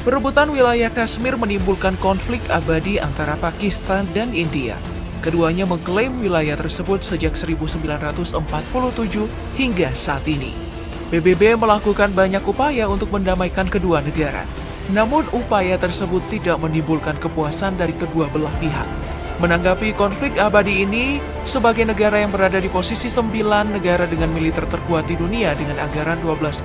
Perebutan wilayah Kashmir menimbulkan konflik abadi antara Pakistan dan India. Keduanya mengklaim wilayah tersebut sejak 1947 hingga saat ini. PBB melakukan banyak upaya untuk mendamaikan kedua negara. Namun upaya tersebut tidak menimbulkan kepuasan dari kedua belah pihak. Menanggapi konflik abadi ini, sebagai negara yang berada di posisi 9 negara dengan militer terkuat di dunia dengan anggaran 12,27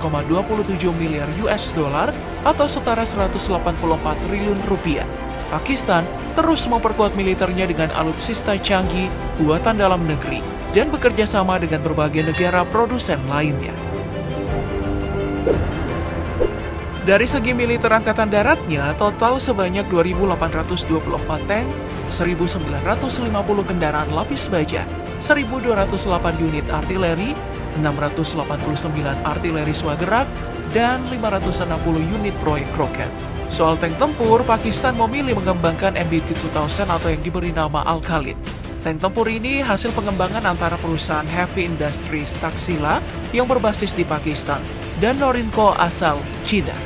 miliar US dollar atau setara 184 triliun rupiah, Pakistan terus memperkuat militernya dengan alutsista canggih buatan dalam negeri dan bekerja sama dengan berbagai negara produsen lainnya. Dari segi militer angkatan daratnya, total sebanyak 2.824 tank, 1.950 kendaraan lapis baja, 1.208 unit artileri, 689 artileri swagerak, dan 560 unit proyek roket. Soal tank tempur, Pakistan memilih mengembangkan MBT-2000 atau yang diberi nama Al-Khalid. Tank tempur ini hasil pengembangan antara perusahaan Heavy Industries Taxila yang berbasis di Pakistan dan Norinco asal China.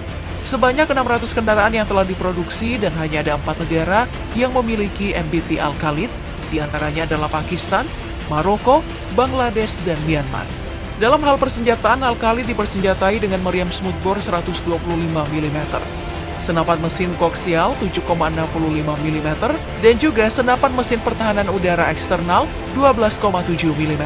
Sebanyak 600 kendaraan yang telah diproduksi dan hanya ada 4 negara yang memiliki MBT Al-Khalid, diantaranya adalah Pakistan, Maroko, Bangladesh, dan Myanmar. Dalam hal persenjataan, Al-Khalid dipersenjatai dengan meriam smoothbore 125 mm, senapan mesin koaksial 7,65 mm, dan juga senapan mesin pertahanan udara eksternal 12,7 mm.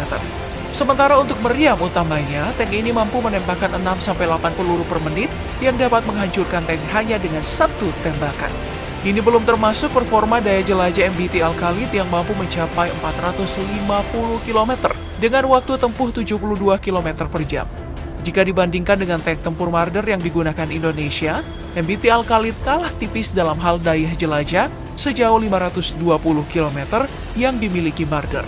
Sementara untuk meriam utamanya, tank ini mampu menembakkan 6-8 peluru per menit yang dapat menghancurkan tank hanya dengan satu tembakan. Ini belum termasuk performa daya jelajah MBT Al-Khalid yang mampu mencapai 450 km dengan waktu tempuh 72 km per jam. Jika dibandingkan dengan tank tempur Marder yang digunakan Indonesia, MBT Al-Khalid kalah tipis dalam hal daya jelajah sejauh 520 km yang dimiliki Marder.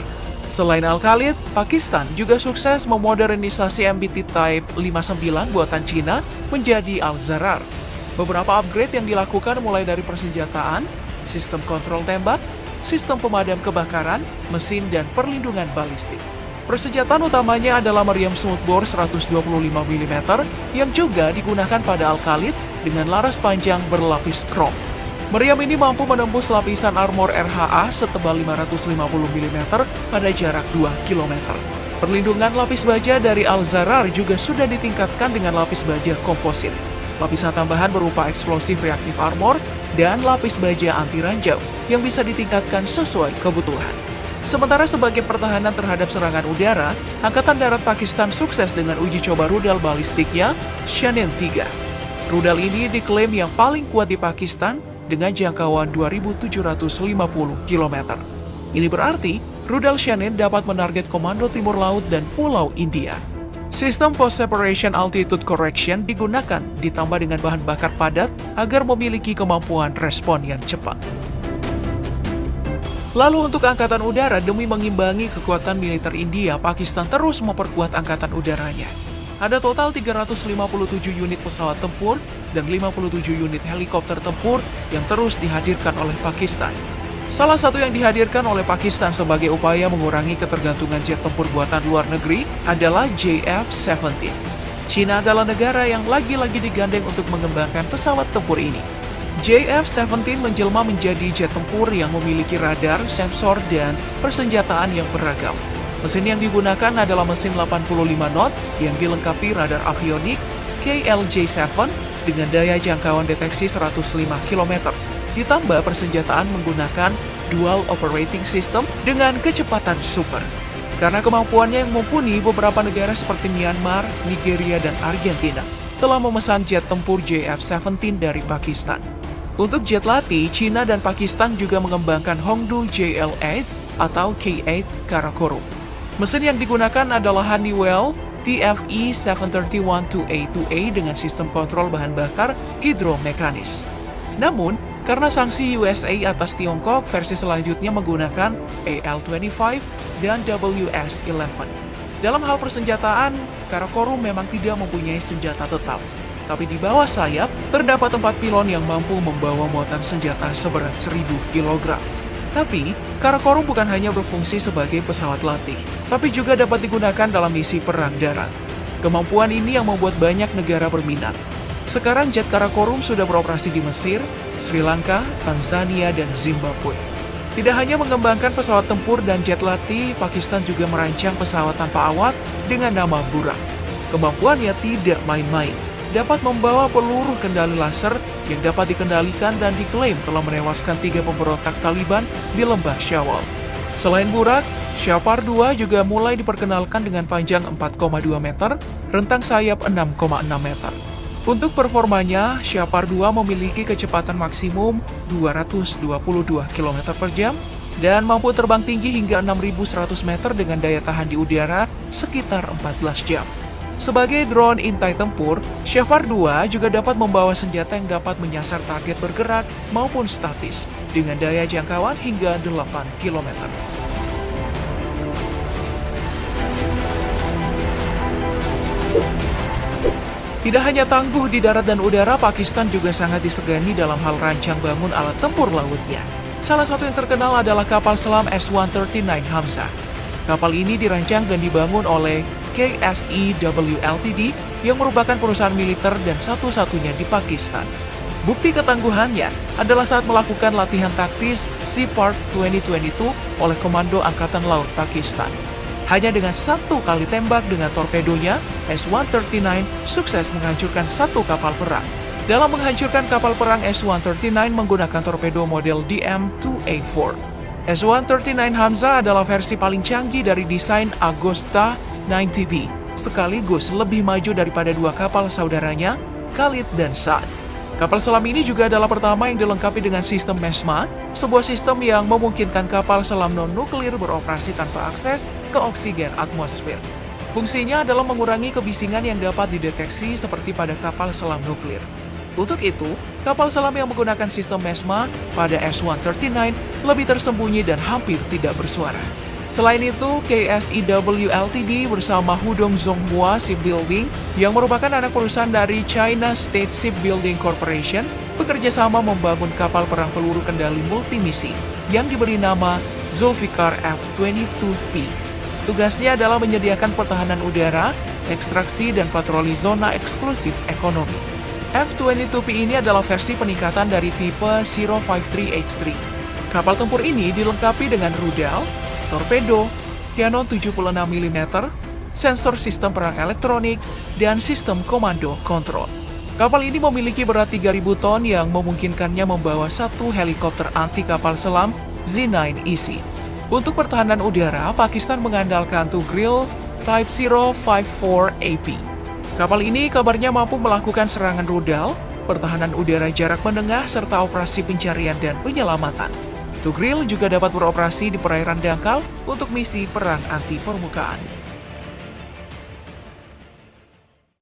Selain Al-Khalid, Pakistan juga sukses memodernisasi MBT Type 59 buatan Cina menjadi Al-Zarar. Beberapa upgrade yang dilakukan mulai dari persenjataan, sistem kontrol tembak, sistem pemadam kebakaran, mesin, dan perlindungan balistik. Persenjataan utamanya adalah meriam smoothbore 125 mm yang juga digunakan pada Al-Khalid dengan laras panjang berlapis krom. Meriam ini mampu menembus lapisan armor RHA setebal 550 mm pada jarak 2 km. Perlindungan lapis baja dari Al-Zarar juga sudah ditingkatkan dengan lapis baja komposit. Lapisan tambahan berupa eksplosif reaktif armor dan lapis baja anti ranjau yang bisa ditingkatkan sesuai kebutuhan. Sementara sebagai pertahanan terhadap serangan udara, Angkatan Darat Pakistan sukses dengan uji coba rudal balistiknya Shaneen 3. Rudal ini diklaim yang paling kuat di Pakistan dengan jangkauan 2.750 km. Ini berarti rudal Shaneen dapat menarget Komando Timur Laut dan Pulau India. Sistem Post-Separation Altitude Correction digunakan ditambah dengan bahan bakar padat agar memiliki kemampuan respon yang cepat. Lalu untuk Angkatan Udara, demi mengimbangi kekuatan militer India, Pakistan terus memperkuat angkatan udaranya. Ada total 357 unit pesawat tempur dan 57 unit helikopter tempur yang terus dihadirkan oleh Pakistan. Salah satu yang dihadirkan oleh Pakistan sebagai upaya mengurangi ketergantungan jet tempur buatan luar negeri adalah JF-17. China adalah negara yang lagi-lagi digandeng untuk mengembangkan pesawat tempur ini. JF-17 menjelma menjadi jet tempur yang memiliki radar, sensor, dan persenjataan yang beragam. Mesin yang digunakan adalah mesin 85 knot yang dilengkapi radar avionik KLJ-7 dengan daya jangkauan deteksi 105 km. Ditambah persenjataan menggunakan dual operating system dengan kecepatan super. Karena kemampuannya yang mumpuni, beberapa negara seperti Myanmar, Nigeria, dan Argentina telah memesan jet tempur JF-17 dari Pakistan. Untuk jet latih, China dan Pakistan juga mengembangkan Hongdu JL-8 atau K-8 Karakorum. Mesin yang digunakan adalah Honeywell TFE 731-2A2A dengan sistem kontrol bahan bakar hidromekanis. Namun, karena sanksi USA atas Tiongkok, versi selanjutnya menggunakan AL-25 dan WS-11. Dalam hal persenjataan, Karakorum memang tidak mempunyai senjata tetap. Tapi di bawah sayap, terdapat 4 pilon yang mampu membawa muatan senjata seberat 1000 kg. Tapi, Karakorum bukan hanya berfungsi sebagai pesawat latih, tapi juga dapat digunakan dalam misi perang darat. Kemampuan ini yang membuat banyak negara berminat. Sekarang jet Karakorum sudah beroperasi di Mesir, Sri Lanka, Tanzania, dan Zimbabwe. Tidak hanya mengembangkan pesawat tempur dan jet latih, Pakistan juga merancang pesawat tanpa awak dengan nama Burak. Kemampuannya tidak main-main, dapat membawa peluru kendali laser yang dapat dikendalikan dan diklaim telah menewaskan 3 pemberontak Taliban di lembah Syawal. Selain Burak, Shapar 2 juga mulai diperkenalkan dengan panjang 4,2 meter, rentang sayap 6,6 meter. Untuk performanya, Shapar 2 memiliki kecepatan maksimum 222 km per jam dan mampu terbang tinggi hingga 6.100 meter dengan daya tahan di udara sekitar 14 jam. Sebagai drone intai tempur, Shapar 2 juga dapat membawa senjata yang dapat menyasar target bergerak maupun statis dengan daya jangkauan hingga 8 km. Tidak hanya tangguh di darat dan udara, Pakistan juga sangat disegani dalam hal rancang bangun alat tempur lautnya. Salah satu yang terkenal adalah kapal selam S-139 Hamzah. Kapal ini dirancang dan dibangun oleh KSEW Ltd yang merupakan perusahaan militer dan satu-satunya di Pakistan. Bukti ketangguhannya adalah saat melakukan latihan taktis Sea Part 2022 oleh Komando Angkatan Laut Pakistan. Hanya dengan 1 kali tembak dengan torpedonya, S-139 sukses menghancurkan 1 kapal perang. Dalam menghancurkan kapal perang S-139 menggunakan torpedo model DM-2A4. S-139 Hamzah adalah versi paling canggih dari desain Agosta 90B, sekaligus lebih maju daripada 2 kapal saudaranya, Khalid dan Saad. Kapal selam ini juga adalah pertama yang dilengkapi dengan sistem MESMA, sebuah sistem yang memungkinkan kapal selam non-nuklir beroperasi tanpa akses ke oksigen atmosfer. Fungsinya adalah mengurangi kebisingan yang dapat dideteksi seperti pada kapal selam nuklir. Untuk itu, kapal selam yang menggunakan sistem MESMA pada S-139 lebih tersembunyi dan hampir tidak bersuara. Selain itu, KSEW Ltd bersama Hudong Zonghua Shipbuilding yang merupakan anak perusahaan dari China State Shipbuilding Corporation bekerja sama membangun kapal perang peluru kendali multimisi yang diberi nama Zulfikar F-22P. Tugasnya adalah menyediakan pertahanan udara, ekstraksi, dan patroli zona eksklusif ekonomi. F-22P ini adalah versi peningkatan dari tipe 053H3. Kapal tempur ini dilengkapi dengan rudal, torpedo, Cannon 76 mm, sensor sistem perang elektronik, dan sistem komando kontrol. Kapal ini memiliki berat 3.000 ton yang memungkinkannya membawa 1 helikopter anti kapal selam Z-9EC. Untuk pertahanan udara, Pakistan mengandalkan Tughril Type 054AP. Kapal ini kabarnya mampu melakukan serangan rudal, pertahanan udara jarak menengah, serta operasi pencarian dan penyelamatan. Tughril juga dapat beroperasi di perairan dangkal untuk misi perang anti permukaan.